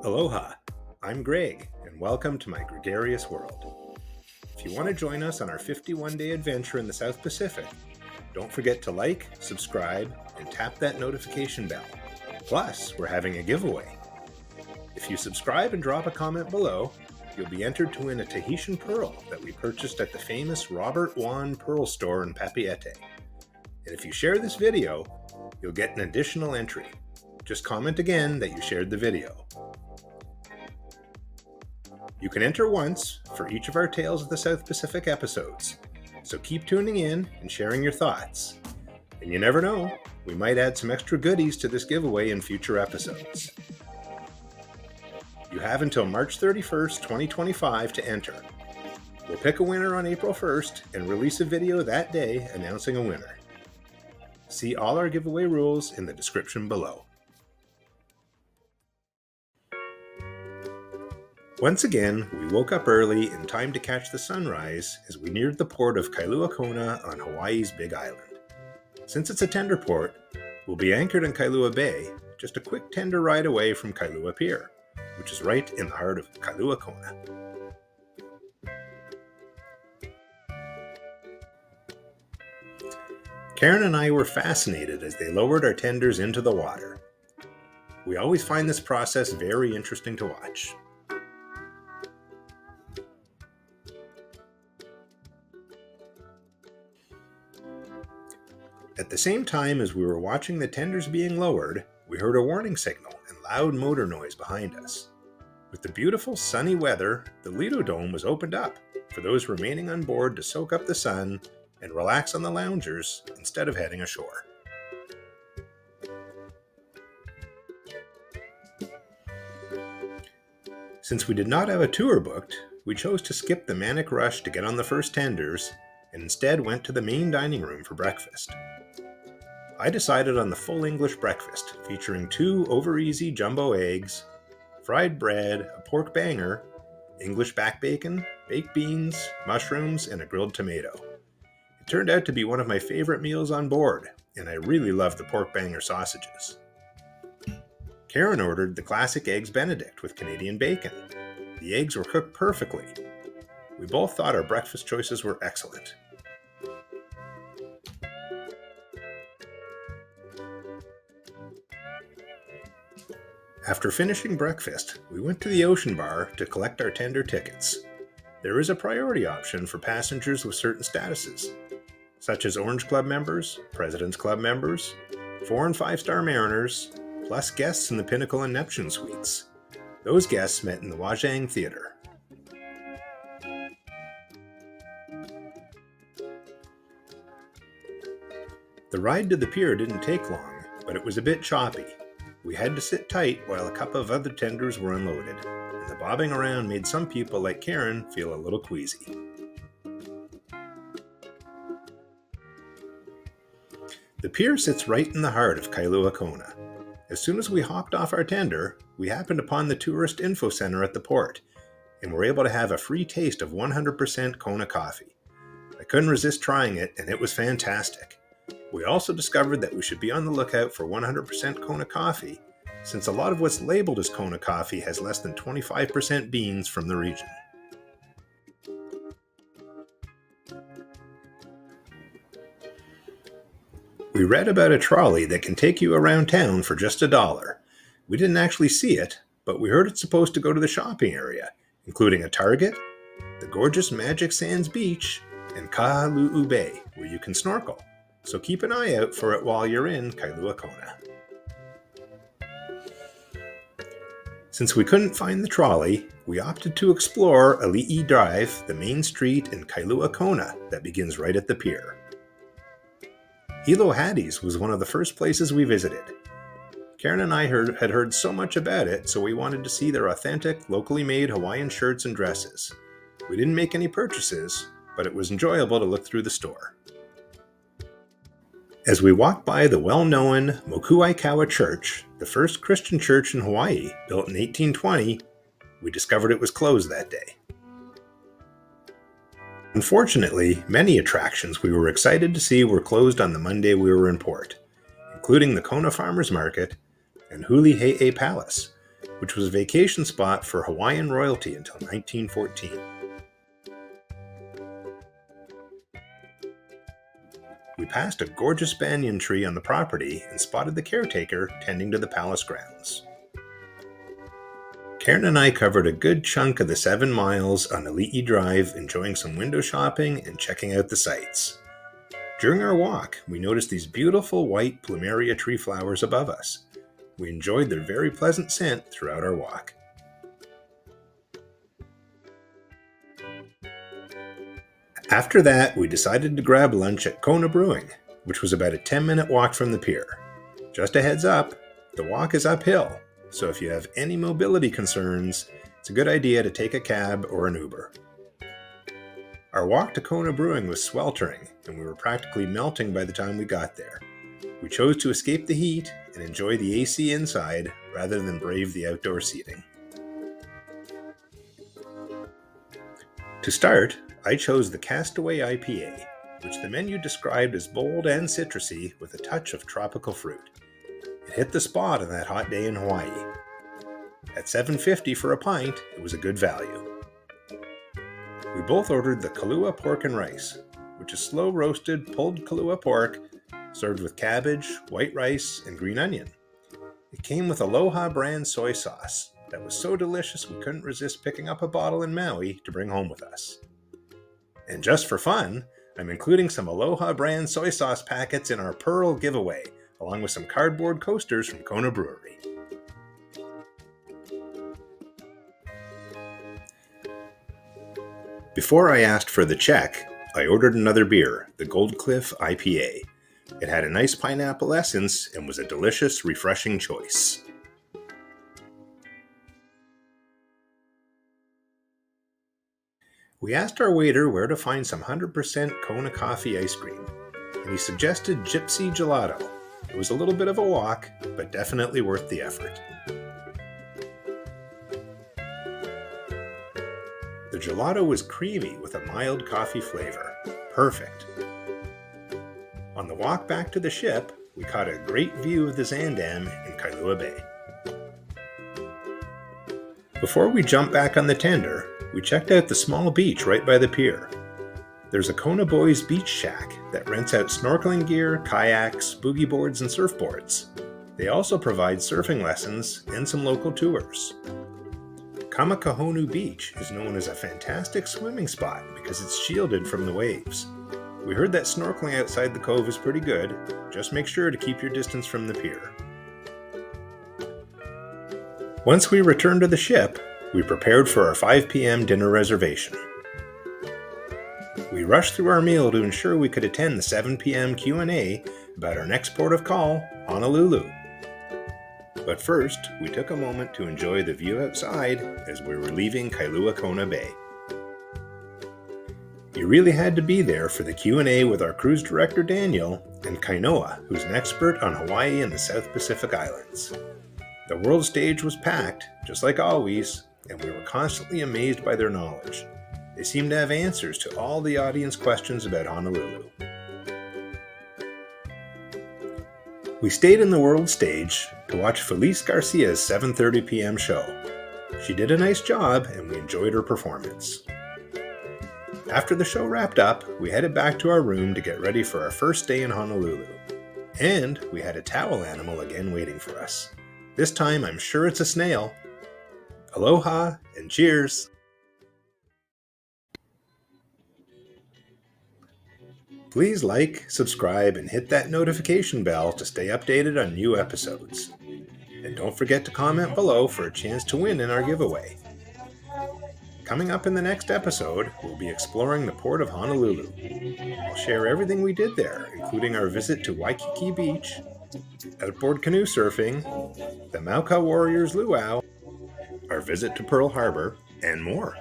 Aloha, I'm Greg, and welcome to my gregarious world. If you want to join us on our 51-day adventure in the South Pacific, don't forget to like, subscribe, and tap that notification bell. Plus, we're having a giveaway. If you subscribe and drop a comment below, you'll be entered to win a Tahitian Pearl that we purchased at the famous Robert Wan Pearl Store in Papeete. And if you share this video, you'll get an additional entry. Just comment again that you shared the video. You can enter once for each of our Tales of the South Pacific episodes, so keep tuning in and sharing your thoughts. And you never know, we might add some extra goodies to this giveaway in future episodes. You have until March 31st, 2025 to enter. We'll pick a winner on April 1st and release a video that day announcing a winner. See all our giveaway rules in the description below. Once again, we woke up early in time to catch the sunrise as we neared the port of Kailua KONA on Hawaii's Big Island. Since it's a tender port, we'll be anchored in Kailua Bay, just a quick tender ride away from Kailua Pier, which is right in the heart of Kailua KONA. Karen and I were fascinated as they lowered our tenders into the water. We always find this process very interesting to watch. At the same time as we were watching the tenders being lowered, we heard a warning signal and loud motor noise behind us. With the beautiful sunny weather, the Lido Dome was opened up for those remaining on board to soak up the sun and relax on the loungers instead of heading ashore. Since we did not have a tour booked, we chose to skip the manic rush to get on the first tenders and instead went to the main dining room for breakfast. I decided on the full English breakfast, featuring 2 over-easy jumbo eggs, fried bread, a pork banger, English back bacon, baked beans, mushrooms, and a grilled tomato. It turned out to be one of my favorite meals on board, and I really loved the pork banger sausages. Karen ordered the classic Eggs Benedict with Canadian bacon. The eggs were cooked perfectly. We both thought our breakfast choices were excellent. After finishing breakfast, we went to the Ocean Bar to collect our tender tickets. There is a priority option for passengers with certain statuses, such as Orange Club members, President's Club members, 4- and 5-star mariners, plus guests in the Pinnacle and Neptune suites. Those guests met in the Wajang Theater. The ride to the pier didn't take long, but it was a bit choppy. We had to sit tight while a couple of other tenders were unloaded, and the bobbing around made some people like Karen feel a little queasy. The pier sits right in the heart of Kailua KONA. As soon as we hopped off our tender, we happened upon the tourist info center at the port, and were able to have a free taste of 100% Kona coffee. I couldn't resist trying it, and it was fantastic. We also discovered that we should be on the lookout for 100% Kona coffee, since a lot of what's labeled as Kona coffee has less than 25% beans from the region. We read about a trolley that can take you around town for just $1. We didn't actually see it, but we heard it's supposed to go to the shopping area, including a Target, the gorgeous Magic Sands Beach, and Kahaluu Bay, where you can snorkel. So keep an eye out for it while you're in Kailua KONA. Since we couldn't find the trolley, we opted to explore Ali'i Drive, the main street in Kailua KONA that begins right at the pier. Hilo Hattie's was one of the first places we visited. Karen and I had heard so much about it, so we wanted to see their authentic, locally made Hawaiian shirts and dresses. We didn't make any purchases, but it was enjoyable to look through the store. As we walked by the well-known Mokuaikawa Church, the first Christian church in Hawaii, built in 1820, we discovered it was closed that day. Unfortunately, many attractions we were excited to see were closed on the Monday we were in port, including the Kona Farmers Market and Hulihe'e Palace, which was a vacation spot for Hawaiian royalty until 1914. We passed a gorgeous banyan tree on the property and spotted the caretaker tending to the palace grounds. Karen and I covered a good chunk of the 7 miles on Ali'i Drive, enjoying some window shopping and checking out the sights. During our walk, we noticed these beautiful white plumeria tree flowers above us. We enjoyed their very pleasant scent throughout our walk. After that, we decided to grab lunch at Kona Brewing, which was about a 10-minute walk from the pier. Just a heads up, the walk is uphill, so if you have any mobility concerns, it's a good idea to take a cab or an Uber. Our walk to Kona Brewing was sweltering, and we were practically melting by the time we got there. We chose to escape the heat and enjoy the AC inside rather than brave the outdoor seating. To start, I chose the Castaway IPA, which the menu described as bold and citrusy with a touch of tropical fruit. It hit the spot on that hot day in Hawaii. At $7.50 for a pint, it was a good value. We both ordered the Kailua pork and rice, which is slow-roasted pulled Kailua pork served with cabbage, white rice, and green onion. It came with Aloha brand soy sauce that was so delicious we couldn't resist picking up a bottle in Maui to bring home with us. And just for fun, I'm including some Aloha brand soy sauce packets in our Pearl giveaway, along with some cardboard coasters from Kona Brewery. Before I asked for the check, I ordered another beer, the Gold Cliff IPA. It had a nice pineapple essence and was a delicious, refreshing choice. We asked our waiter where to find some 100% Kona coffee ice cream, and he suggested Gypsy Gelato. It was a little bit of a walk, but definitely worth the effort. The gelato was creamy with a mild coffee flavor. Perfect. On the walk back to the ship, we caught a great view of the Zaandam in Kailua Bay. Before we jumped back on the tender, we checked out the small beach right by the pier. There's a Kona Boys beach shack that rents out snorkeling gear, kayaks, boogie boards, and surfboards. They also provide surfing lessons and some local tours. Kamakahonu Beach is known as a fantastic swimming spot because it's shielded from the waves. We heard that snorkeling outside the cove is pretty good. Just make sure to keep your distance from the pier. Once we returned to the ship, we prepared for our 5 p.m. dinner reservation. We rushed through our meal to ensure we could attend the 7 p.m. Q&A about our next port of call, Honolulu. But first, we took a moment to enjoy the view outside as we were leaving Kailua Kona Bay. You really had to be there for the Q&A with our cruise director Daniel and Kainoa, who's an expert on Hawaii and the South Pacific Islands. The world stage was packed, just like always, and we were constantly amazed by their knowledge. They seemed to have answers to all the audience questions about Honolulu. We stayed in the world stage to watch Felice Garcia's 7:30 p.m. show. She did a nice job and we enjoyed her performance. After the show wrapped up, we headed back to our room to get ready for our first day in Honolulu. And we had a towel animal again waiting for us. This time I'm sure it's a snail. Aloha and cheers! Please like, subscribe, and hit that notification bell to stay updated on new episodes. And don't forget to comment below for a chance to win in our giveaway. Coming up in the next episode, we'll be exploring the port of Honolulu. I'll share everything we did there, including our visit to Waikiki Beach, outboard canoe surfing, the Mauka Warriors luau, our visit to Pearl Harbor, and more.